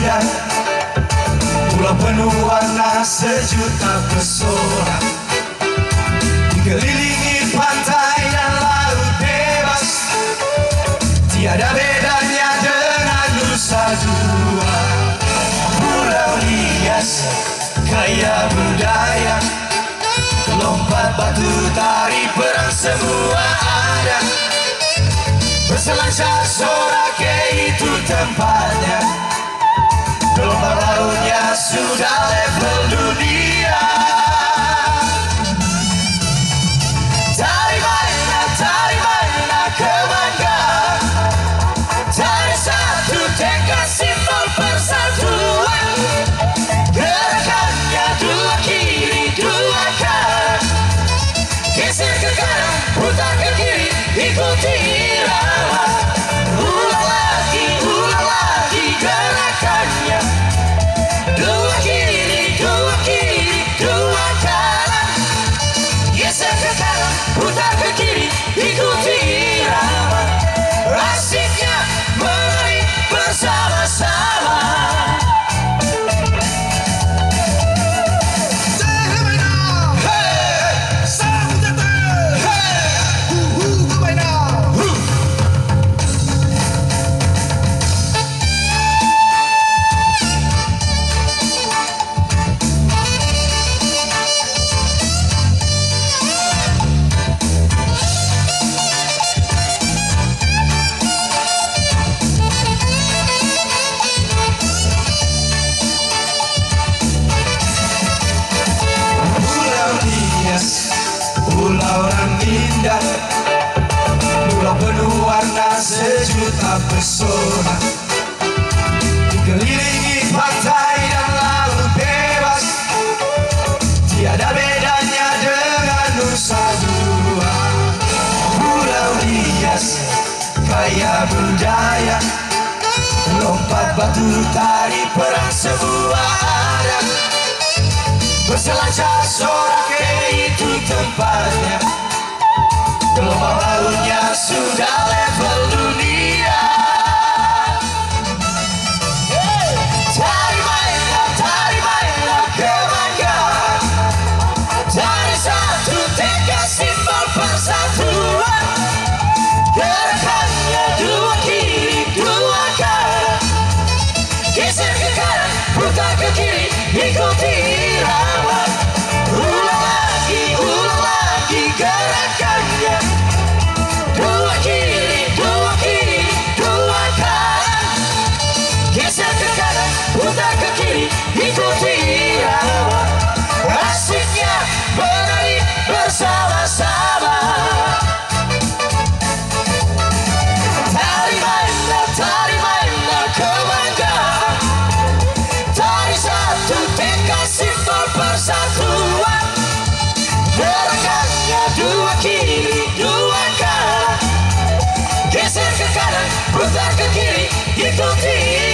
indah, pulau penuh warna sejuta pesona, dikelilingi pantai dan laut bebas, tiada bedanya dengan Nusa Dua. Pulau Nias kaya budaya, lompat batu, tari, perang, semua ada. Berselancar Sorake itu tempatnya, gelombang lautnya sudah level dunia. Tari mana kebanggaan, tari satu tekad simbol persatuan. Gerakannya dua kiri dua kanan, geser ke kanan putar ke kiri, ikuti irama. Ulang lagi gerakannya, dua kiri dua kanan, geser ke kanan putar ke kiri, ikuti irama. Asiknya menari bersama-sama. Pulau nan indah, pulau penuh warna sejuta pesona, dikelilingi pantai dan laut bebas, tiada bedanya dengan Nusa Dua. Pulau Nias kaya budaya, lompat batu, tari, perang, semua ada. Berselancar Sorake itu tempatnya, gelombang lautnya sudah level dunia. Tari mana kebanggaan, tari satu tekad simbol persatuan. Gerakannya dua kiri dua kanan, geser ke kanan putar ke kiri, ikuti irama. Ulang lagi gerakannya, dua kiri dua kanan, geser ke kanan putar ke kiri, ikuti irama. Asiknya menari bersama-sama. Tari mana kebanggaan, tari satu tekad simbol persatuan. Gerakannya dua kiri dua kanan, geser ke kanan putar ke kiri, ikuti